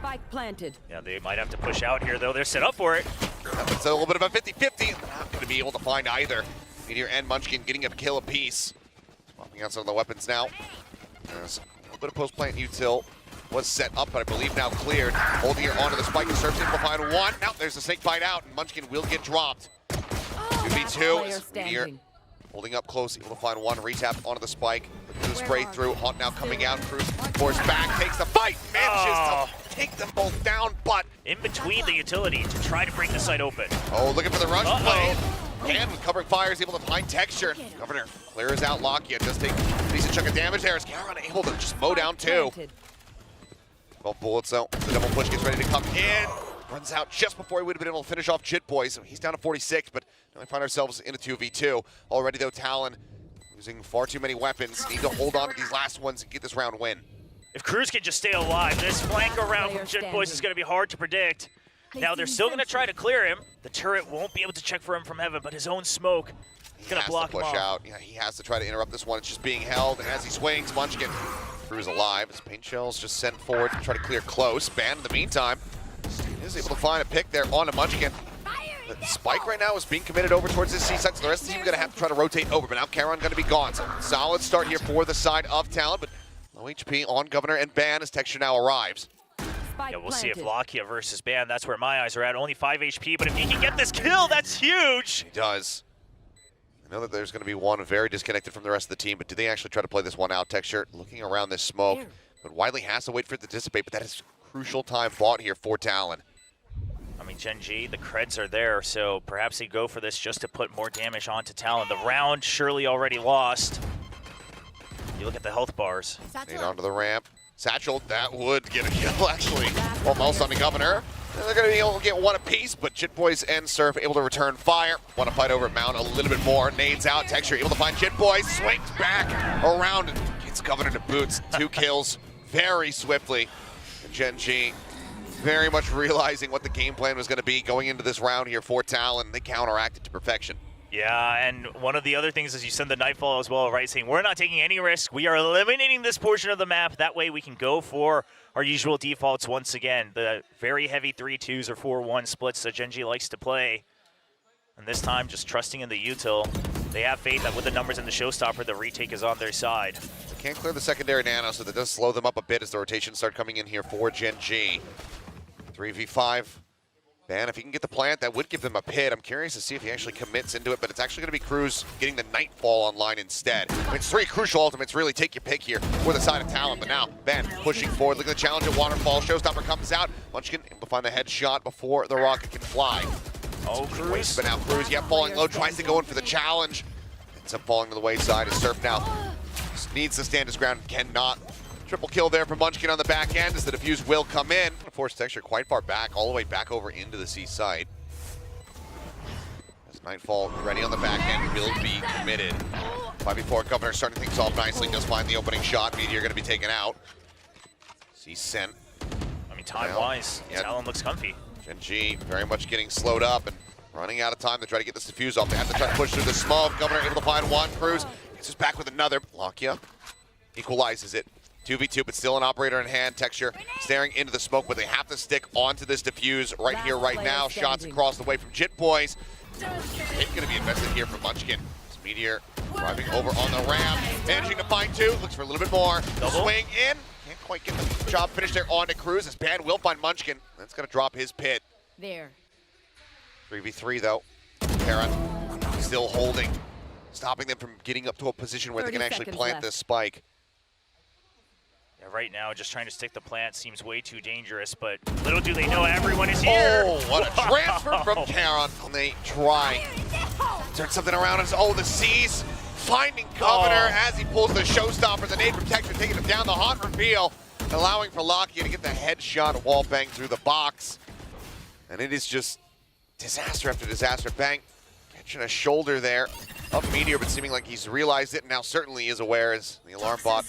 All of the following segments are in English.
Spike planted. Yeah, they might have to push out here, though. They're set up for it. It's a little bit of a 50-50. Not going to be able to find either. Meteor and Munchkin getting a kill apiece. Swapping out some of the weapons now. There's a little bit of post-plant util. Was set up, but I believe now cleared. Holding it onto the spike and Surf's able to find one. Now there's a snake bite out, and Munchkin will get dropped. 2v2. Meteor holding up close, able to find one. Retap onto the spike. The spray through. Haunt now coming out. Cruz forced back, takes the fight. Manages to take them both down, but in between the utility to try to break the site open. Oh, looking for the rush play. And with covering fire is able to find texture. Governor clears out Lakia. Just take a decent chunk of damage there. Is Caron able to just mow down two. 12 bullets though. The double push gets ready to come in. Runs out just before he would have been able to finish off Jit Boy. So he's down to 46, but now we find ourselves in a 2v2. Already though, Talon using far too many weapons. Need to hold on to these last ones and get this round win. If Cruz can just stay alive, this flank around from Jit Boys is going to be hard to predict. Now they're still going to try to clear him. The turret won't be able to check for him from heaven, but his own smoke is going to block him off. Out. Yeah, he has to try to interrupt this one. It's just being held, and as he swings, Munchkin Cruz alive. His paint shells just sent forward to try to clear close. Ban in the meantime is able to find a pick there onto Munchkin. The spike right now is being committed over towards this C side, so the rest of the team are going to have to try to rotate over, but now Caron going to be gone. So solid start here for the side of Talon, but low HP on Governor and Ban as texture now arrives. Yeah, we'll see if Lakia versus Ban, that's where my eyes are at. Only 5 HP, but if he can get this kill, that's huge! He does. I know that there's going to be one very disconnected from the rest of the team, but do they actually try to play this one out? Texture looking around this smoke, but Wiley has to wait for it to dissipate, but that is crucial time bought here for Talon. I mean, Gen G, the creds are there, so perhaps they go for this just to put more damage onto Talon. The round surely already lost. You look at the health bars. Stayed onto the ramp. Satchel, that would get a kill, actually. Almost on the Governor. And they're going to be able to get one apiece, but Jit Boys and Surf able to return fire. Want to fight over Mount a little bit more. Nades out. Texture able to find Jit Boys. Swings back around and gets Governor to boots. 2 kills very swiftly. And Gen G very much realizing what the game plan was going to be going into this round here for Talon. They counteracted to perfection. Yeah, and one of the other things is you send the Nightfall as well, right? Saying we're not taking any risk. We are eliminating this portion of the map. That way we can go for our usual defaults once again. The very heavy 3-2s or 4-1 splits that Gen G likes to play. And this time, just trusting in the util. They have faith that with the numbers in the showstopper, the retake is on their side. They can't clear the secondary nano, so that does slow them up a bit as the rotations start coming in here for Gen G. 3v5. Ban, if he can get the plant, that would give them a pit. I'm curious to see if he actually commits into it, but it's actually going to be Cruz getting the Nightfall online instead. I mean, it's 3 crucial ultimates, really take your pick here for the side of Talon, but now Ban pushing forward. Look at the challenge at Waterfall. Showstopper comes out. Munchkin able to find the headshot before the rocket can fly. Oh, Cruz. But now Cruz, yeah, falling low, tries to go in for the challenge. Ends up falling to the wayside as Surf now needs to stand his ground and cannot. Triple kill there from Munchkin on the back end as the defuse will come in. Force texture quite far back, all the way back over into the C site. As Nightfall ready on the back end, will be committed. 5v4, Governor starting things off nicely, does find the opening shot. Meteor going to be taken out. C sent. I mean, time-wise, yeah. Talon looks comfy. Gen G very much getting slowed up and running out of time to try to get this defuse off. They have to try to push through the smoke. Governor able to find one. Cruz gets us back with another. Lakia equalizes it. 2v2, but still an operator in hand. Texture staring into the smoke, but they have to stick onto this defuse right here, right now. Shots across the way from Jit Boys. It's going to be invested here from Munchkin. Meteor driving over on the ramp, managing to find 2. Looks for a little bit more. Swing in. Can't quite get the job finished there onto Cruz. As Ban will find Munchkin. That's going to drop his pit. There. 3v3 though. Caron still holding, stopping them from getting up to a position where they can actually plant this spike. Yeah, right now, just trying to stick the plant seems way too dangerous, but little do they know everyone is here. Oh, what a transfer from Caron. And they try to turn something around. Oh, the C's finding Governor as he pulls the showstopper. The nade from Texture taking him down the hot reveal, allowing for Lakia to get the headshot wall bang through the box. And it is just disaster after disaster. Bang, catching a shoulder there of Meteor, but seeming like he's realized it and now certainly is aware as the alarm bot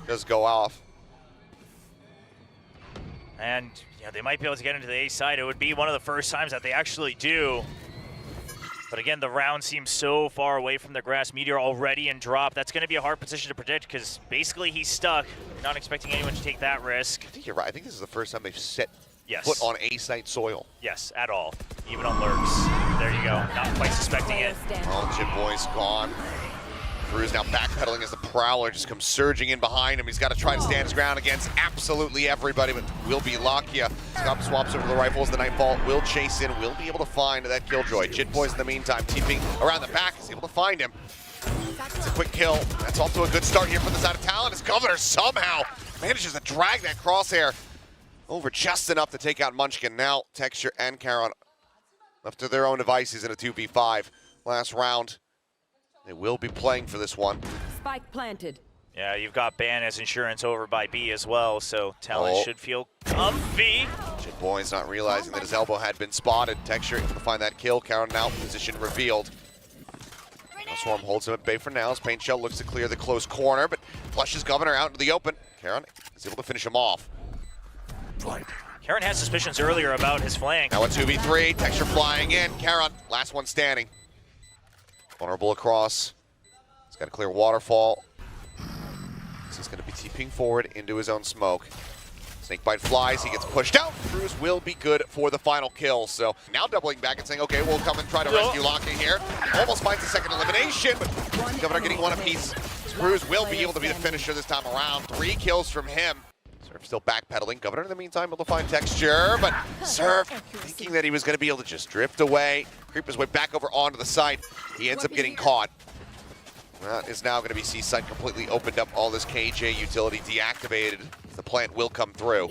does go off. And yeah, they might be able to get into the A side. It would be one of the first times that they actually do. But again, the round seems so far away from the grass. Meteor already in drop. That's going to be a hard position to predict because basically he's stuck. You're not expecting anyone to take that risk. I think you're right. I think this is the first time they've set Yes. foot on A-site soil. Yes, at all. Even on lurks. There you go. Not quite suspecting it. Oh, Chip Boy's gone. Cruz now backpedaling as the Prowler just comes surging in behind him. He's got to try to stand his ground against absolutely everybody, but will be Lakia. Scott swaps over the rifles. The Nightfall will chase in, will be able to find that Killjoy. Jit Boy's in the meantime, TPing around the back, is able to find him. It's a quick kill. That's off to a good start here from the side of Talon. His Governor somehow manages to drag that crosshair over just enough to take out Munchkin. Now Texture and Charon left to their own devices in a 2v5. Last round. They will be playing for this one. Spike planted. Yeah, you've got Ban as insurance over by B as well, so Talon should feel comfy. Chip Boy's not realizing that his elbow had been spotted. Texture able to find that kill. Charon now position revealed. Now Swarm holds him at bay for now as Paint Shell looks to clear the close corner, but flushes Governor out into the open. Charon is able to finish him off. Charon had suspicions earlier about his flank. Now a 2v3, Texture flying in. Charon, last one standing. Vulnerable across. He's got a clear waterfall. He's going to be TPing forward into his own smoke. Snakebite flies, he gets pushed out. Cruz will be good for the final kill. So now doubling back and saying, okay, we'll come and try to rescue Locky here. Almost finds a second elimination, but Governor getting one apiece. Cruz will be able to be the finisher this time around. 3 kills from him. Surf still backpedaling. Governor in the meantime able to find Texture, but Surf thinking that he was going to be able to just drift away, creep his way back over onto the side. He ends up getting caught. That is now going to be C-Site completely opened up. All this KJ utility deactivated. The plant will come through.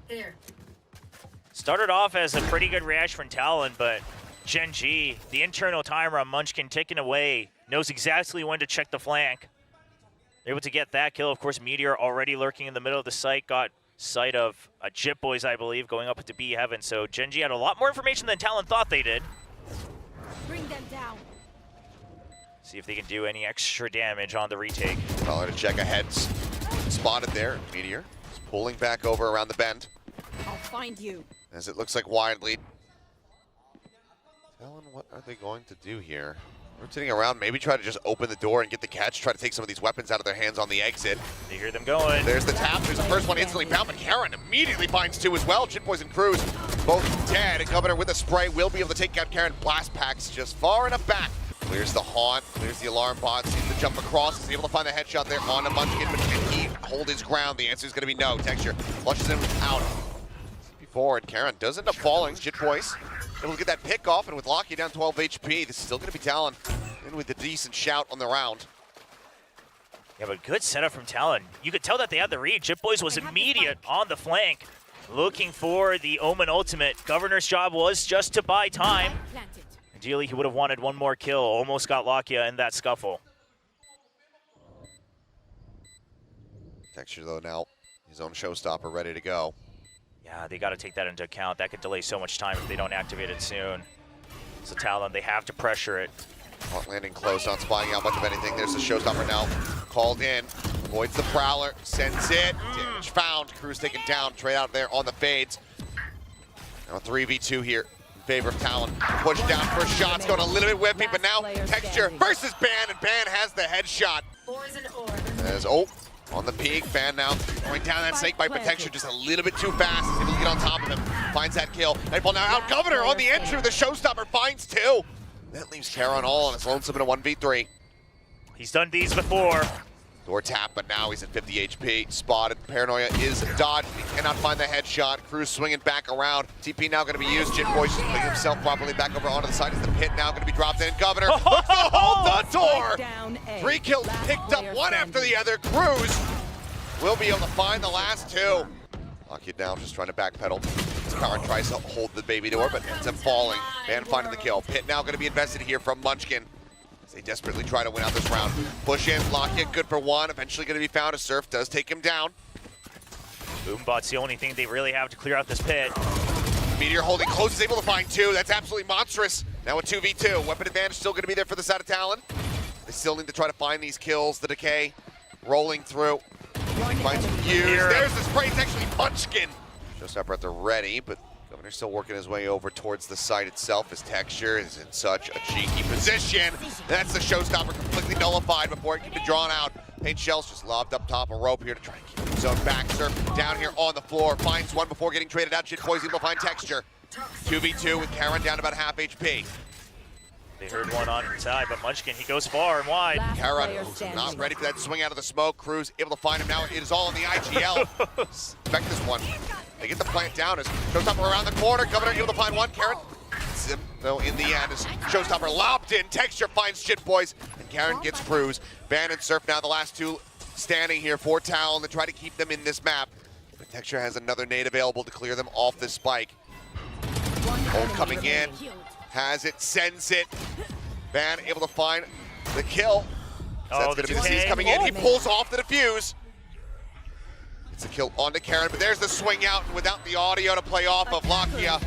Here. Started off as a pretty good reaction from Talon, but Gen G, the internal timer on Munchkin ticking away, knows exactly when to check the flank. Able to get that kill. Of course, Meteor already lurking in the middle of the site. Got sight of Jit Boys, I believe, going up into B Heaven. So Gen G had a lot more information than Talon thought they did. Bring them down. See if they can do any extra damage on the retake. Caller to check ahead. Spotted there. Meteor is pulling back over around the bend. I'll find you. As it looks like wide lead. Talon, what are they going to do here? Rotating around, maybe try to just open the door and get the catch, try to take some of these weapons out of their hands on the exit. They hear them going. There's the tap, there's the first one instantly found, but Charon immediately finds 2 as well. Jit Boys and Cruz both dead. Governor with a spray will be able to take out Charon. Blast packs just far enough back. Clears the haunt, clears the alarm bot, seems to jump across, is able to find the headshot there on a Munchkin, but can he hold his ground? The answer is going to be no. Texture flushes him out. Forward, Charon does end up falling. Jit Boys able to get that pick off, and with Locky down 12 HP, this is still going to be Talon in with a decent shout on the round. Yeah, but good setup from Talon. You could tell that they had the read. Jit Boys was immediate on the flank, looking for the Omen ultimate. Governor's job was just to buy time. Planted. Ideally, he would have wanted one more kill. Almost got Lakia in that scuffle. Texture, though, now his own showstopper ready to go. Yeah, they got to take that into account. That could delay so much time if they don't activate it soon. So Talon, they have to pressure it. Haunt landing close, not spying out much of anything. There's the showstopper now. Called in. Avoids the Prowler. Sends it. Damage found. Cruz taken down. Trade out there on the fades. Now a 3v2 here in favor of Talon. Pushed down first shots. Going a little bit whippy, but now Texture versus Ban, and Ban has the headshot. As, on the peak, Ban now going down that snakebite, but Texture just a little bit too fast. He's able to get on top of him. Finds that kill. Nightfall now out. Governor on the entry. The showstopper finds 2. That leaves Charon all on his lonesome in a 1v3. He's done these before. Door tap, but now he's at 50 HP. Spotted. Paranoia is dodged. He cannot find the headshot. Cruz swinging back around. TP now going to be used. Jit Boy just putting himself properly back over onto the side. Is the pit now going to be dropped in? Governor looks to hold the door. Down A. 3 kills picked up, one after the other. Cruz will be able to find the last 2. Lock you down, just trying to backpedal. Charon tries to hold the baby door, but ends up falling. Ban finding the kill. Pit now going to be invested here from Munchkin. They desperately try to win out this round. Push in, lock it, good for 1. Eventually going to be found. A Surf does take him down. Boombot's the only thing they really have to clear out this pit. Meteor holding close, is able to find 2. That's absolutely monstrous. Now a 2v2. Weapon advantage still going to be there for the side of Talon. They still need to try to find these kills. The decay rolling through. Finds used. There's the spray. It's actually Munchkin. Showstopper at the ready, but Governor still working his way over towards the site itself. His Texture is in such a cheeky position. That's the showstopper completely nullified before it can be drawn out. Paint Shells just lobbed up top a rope here to try and keep his own back. Surf down here on the floor. Finds one before getting traded out. Shit Boys able to find Texture. 2v2 with Karen down about half HP. They heard one on inside, but Munchkin, he goes far and wide. Karen not ready for that swing out of the smoke. Cruz able to find him now. It is all in the IGL. Expect this one. They get the plant down as Showstopper around the corner. Governor able to find one. Karen, though, in the end, as Showstopper lobbed in. Texture finds Shit Boys, and Karen gets Cruz. Ban and Surf now the last two standing here for Talon to try to keep them in this map. But Texture has another nade available to clear them off this spike. Ult coming in. Has it, sends it. Ban able to find the kill. So that's going to be the C's coming in. He pulls off the defuse. It's a kill onto Karen, but there's the swing out, and without the audio to play off of, Lakia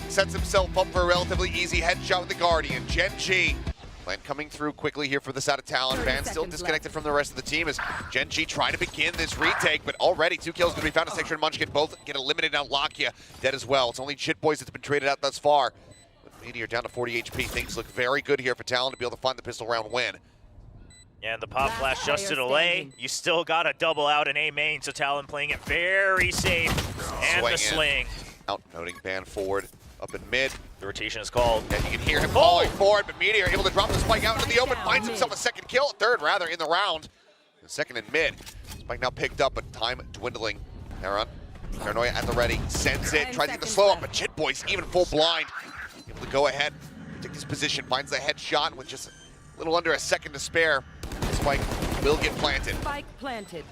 sets himself up for a relatively easy headshot with the Guardian. Gen.G. Plan coming through quickly here for the side of Talon. Ban still disconnected from the rest of the team as Gen.G try to begin this retake, but already 2 kills going to be found as Texture and Munchkin both get eliminated. Now Lakia dead as well. It's only Shit Boys that's been traded out thus far. Meteor down to 40 HP. Things look very good here for Talon to be able to find the pistol round win. Yeah, and the pop flash just to delay. You still got to double out in A main, so Talon playing it very safe. And the sling. Out, noting Ban forward up in mid. The rotation is called. And you can hear him calling for it, but Meteor able to drop the spike out into the open, finds himself a second kill, third rather, in the round. The second in mid. Spike now picked up, but time dwindling. Aaron, Paranoia at the ready, sends it, tries to get the slow up, but Shit Boys even full blind. Able to go ahead, take his position, finds the headshot with just a little under a second to spare. Spike will get planted. Spike planted.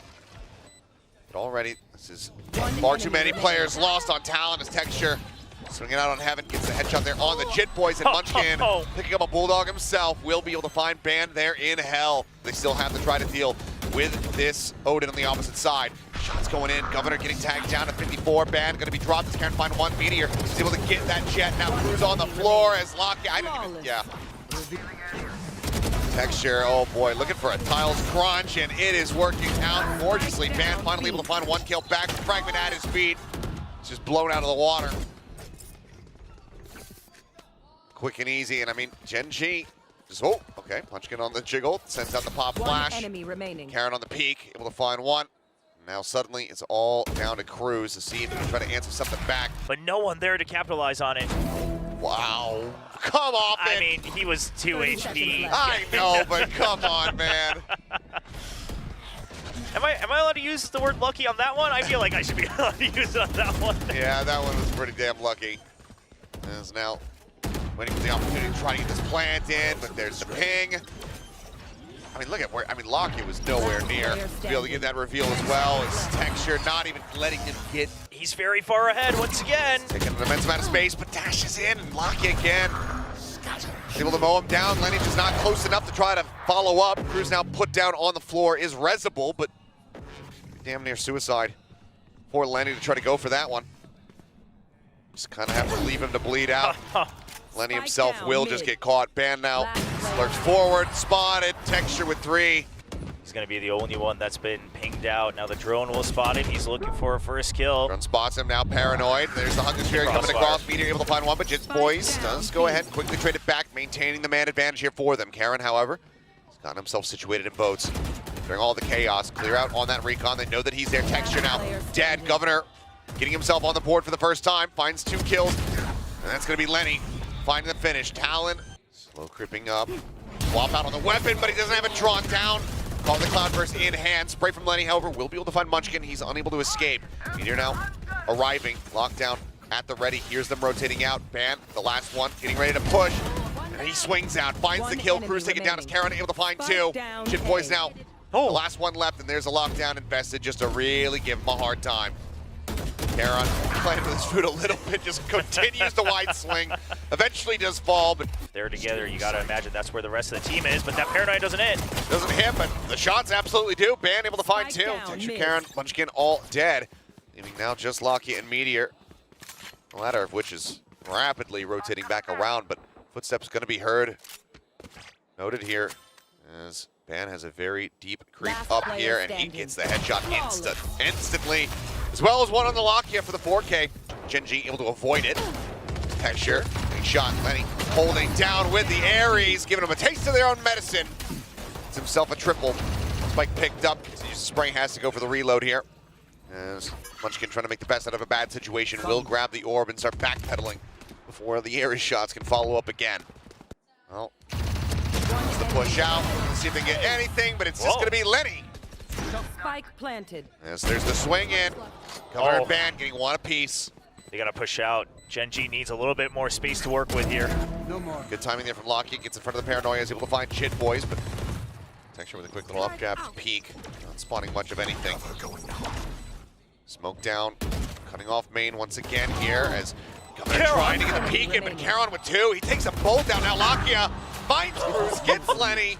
But already, this is far too many players lost on Talon as Texture swinging out on Heaven, gets the headshot there on the Jit Boys, and Munchkin picking up a Bulldog himself will be able to find Ban there in hell. They still have to try to deal with this Odin on the opposite side. Shots going in, Governor getting tagged down to 54. Ban gonna be dropped, can't find one. Meteor is able to get that jet. Now Cruz on the floor as Lockett, Texture, oh boy, looking for a tiles crunch, and it is working out gorgeously. Ban finally able to find one kill, back to Fragment at his feet. It's just blown out of the water. Quick and easy, and I mean, Gen.G just, oh, okay, Munchkin on the jiggle, sends out the pop flash. One enemy remaining. Karen on the peak, able to find one. Now suddenly it's all down to Cruz to see if he can try to answer something back. But no one there to capitalize on it. Wow, come off it. I mean, he was 2 HP. I know, but come on, man. Am I allowed to use the word lucky on that one? I feel like I should be allowed to use it on that one. Yeah, that one was pretty damn lucky. Is now waiting for the opportunity to try to get this plant in, but there's the ping. I mean, look at where, I mean, Lockett was nowhere near to be able to get that reveal as well. His Texture not even letting him get. He's very far ahead once again. Taking an immense amount of space, but dashes in, and Lockett again. Able to mow him down. Lenny just not close enough to try to follow up. Cruz now put down on the floor is Rezable, but damn near suicide for Lenny to try to go for that one. Just kind of have to leave him to bleed out. Lenny himself will just get caught. Ban now. Lurks forward, spotted. Texture with 3. He's going to be the only one that's been pinged out. Now the drone will spot him. He's looking for a first kill. Drone spots him now, paranoid. There's the Hunger Fury coming across. Meteor able to find one, but Jits Boys does go ahead and quickly trade it back, maintaining the man advantage here for them. Karen, however, has gotten himself situated in boats. During all the chaos, clear out on that recon. They know that he's there. Texture now dead. Governor getting himself on the board for the first time. Finds 2 kills, and that's going to be Lenny finding the finish. Talon slow creeping up. Swap out on the weapon, but he doesn't have it drawn down. Call the Cloudburst in hand. Spray from Lenny, however, will be able to find Munchkin. He's unable to escape. Meteor now arriving. Lockdown at the ready. Here's them rotating out. Ban, the last one, getting ready to push. And he swings out, finds the kill. Cruz taken down as Karen able to find 2. Shit Boys now. The last one left, and there's a lockdown invested just to really give him a hard time. Karen playing with his food a little bit, just continues the wide swing. Eventually does fall, but they're together. You got to imagine that's where the rest of the team is, but that Paranoid doesn't hit. Doesn't hit, but the shots absolutely do. Ban able to find 2. Texture, Karen, Munchkin all dead. Leaving now just Lockett and Meteor. The latter of which is rapidly rotating back around, but footsteps going to be heard. Noted here as Ban has a very deep creep up here, and he gets the headshot instantly, as well as one on the Lockyer for the 4K. Genji able to avoid it. Texture, big shot. Lenny holding down with the Ares, giving him a taste of their own medicine. It's himself a triple. Spike picked up. Continues to spray. Has to go for the reload here. As Munchkin trying to make the best out of a bad situation. Will grab the orb and start backpedaling before the Ares shots can follow up again. Well, it's the push out. Let's see if they can get anything, but it's just going to be Lenny. Spike planted. As there's the swing in. Governor and Band getting one apiece. They got to push out. Genji needs a little bit more space to work with here. No more. Good timing there from Lockheed. Gets in front of the Paranoia. Is able to find Chit Boys, but Texture with a quick little up jab to peek. Not spawning much of anything. Smoke down. Cutting off main once again here as Governor trying to get the peek in, but Caron with two. He takes them both down. Now Lakia finds Bruce, gets Lenny.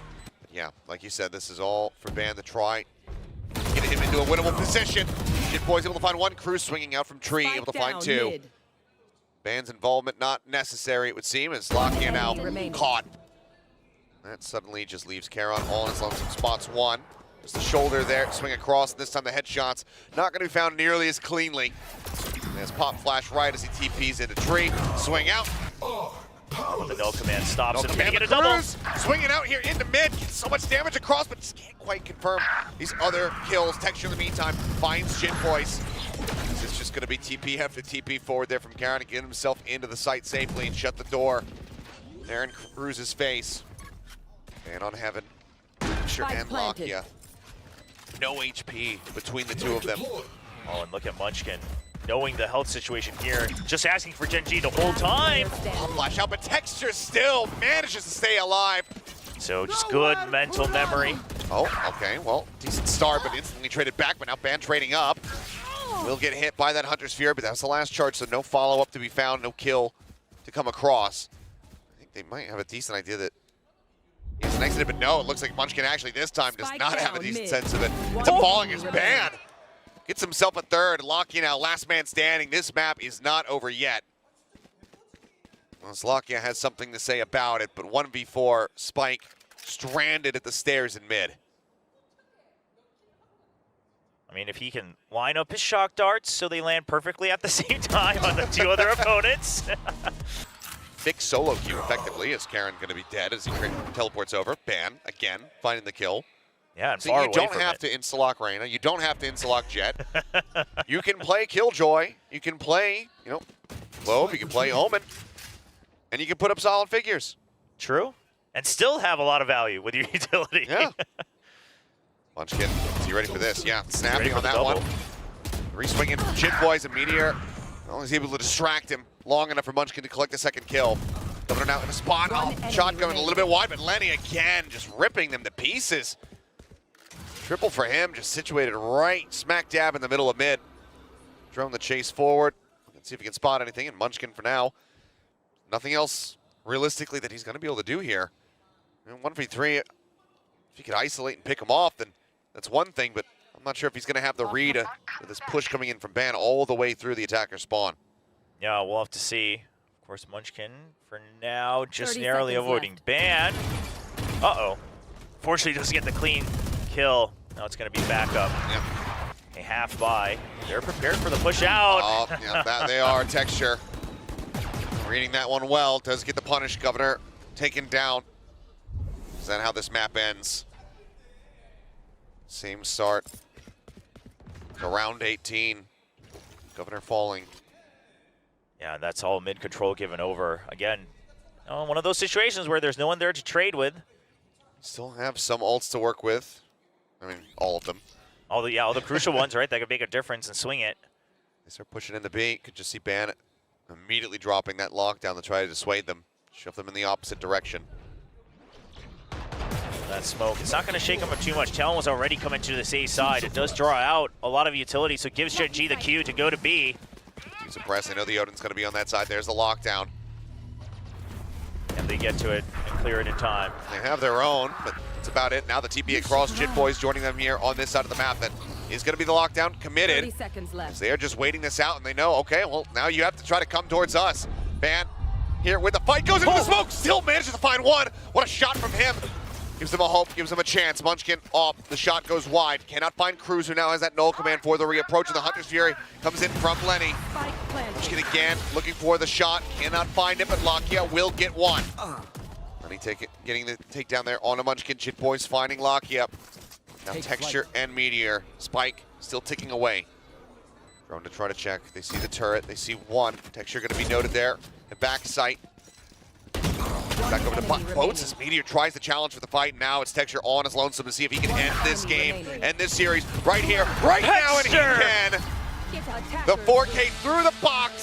Yeah, like you said, this is all for Band to try. Get him into a winnable position. Chit Boys able to find one. Cruz swinging out from tree, able to find two. Mid. Band's involvement not necessary, it would seem, as Lakia now caught. That suddenly just leaves Caron all in his lonesome spots. One, just the shoulder there, swing across, and this time the headshots not going to be found nearly as cleanly. As pop flash right as he TPs into tree, swing out. The no command stops No him. command, Get a but double. Cruz swinging out here into mid, gets so much damage across, but just can't quite confirm these other kills. Texture in the meantime finds Chit Boys. This is just going to be TP after TP forward there from Caron to get himself into the site safely and shut the door there in Cruz's face. And on Heaven, Texture and Lakia. No HP between the two of them. Oh, and look at Munchkin. Knowing the health situation here, just asking for Genji the whole time. Flash out, but Texture still manages to stay alive. So just good mental memory. Oh, okay, well, decent start, but instantly traded back, but now Band trading up. Will get hit by that Hunter's Fury, but that's the last charge, so no follow-up to be found, no kill to come across. I think they might have a decent idea that he's an exit, but no, it looks like Munchkin actually this time does not have a decent sense of it. It's a falling his Band. Gets himself a third, Lakia now last man standing. This map is not over yet. Well, Lakia has something to say about it, but 1v4, Spike stranded at the stairs in mid. I mean, if he can line up his shock darts so they land perfectly at the same time on the two other opponents. Fix solo queue effectively. Is Caron going to be dead as he teleports over? Ban, again, finding the kill. Yeah, and So far you away don't from have it. to insta-lock Reyna. You don't have to insta-lock Jet. You can play Killjoy. You can play, Globe. You can play Omen. And you can put up solid figures. True. And still have a lot of value with your utility. Yeah. Munchkin, is he ready for this? Yeah, snapping Ready for on the that double. one. Re-swinging from Chit Boys and Meteor. Well, he's able to distract him long enough for Munchkin to collect the second kill. Governor now in a spot. Oh, shotgun a little bit wide, but Lenny again just ripping them to pieces. Triple for him, just situated right smack dab in the middle of mid. Drone the chase forward. Let's see if he can spot anything, and Munchkin for now. Nothing else realistically that he's going to be able to do here. 1v3, if he could isolate and pick him off, then that's one thing, but I'm not sure if he's going to have the read with this push coming in from Ban all the way through the attacker spawn. Yeah, we'll have to see. Of course, Munchkin, for now, just 30 narrowly seconds avoiding left. Ban. Uh-oh. Fortunately, doesn't get the clean kill. Now it's going to be back up. Yep. A half by. They're prepared for the push out. Oh, yeah, that they are. Texture. Reading that one well. Does get the punish. Governor taken down. Is that how this map ends? Same start. To round 18. Governor falling. Yeah, that's all mid-control given over. Again, one of those situations where there's no one there to trade with. Still have some ults to work with. I mean, all of them. All the crucial ones, right? That could make a difference and swing it. They start pushing in the B. Could just see Ban immediately dropping that lockdown to try to dissuade them. Shove them in the opposite direction. That smoke, it's not going to shake them up too much. Talon was already coming to this A side. It does draw out a lot of utility, so it gives Genji the cue to go to B. Use a press. I know the Odin's going to be on that side. There's the lockdown. And they get to it and clear it in time. They have their own, but that's about it. Now the TP across. Chit Boys joining them here on this side of the map. That is going to be the lockdown. Committed. 30 seconds left. They're just waiting this out, and they know, okay, well, now you have to try to come towards us. Ban here with the fight. Goes into the smoke. Still manages to find one. What a shot from him. Gives them a hope, gives them a chance. Munchkin off, the shot goes wide. Cannot find Cruz, who now has that null command for the reapproach, and the Hunter's Fury comes in from Lenny. Spike planted. Munchkin again, looking for the shot. Cannot find it, but Lakia will get one. Lenny getting the takedown there on a Munchkin. Jit Boys finding Lakia. Now Texture and Meteor. Spike still ticking away. Drone to try to check. They see the turret, they see one. Texture gonna be noted there. And back sight. Back over to Boats as Meteor tries to challenge for the fight. Now it's Texture all on his lonesome to see if he can end this game, end this series right here, right now, and he can. The 4K through the box.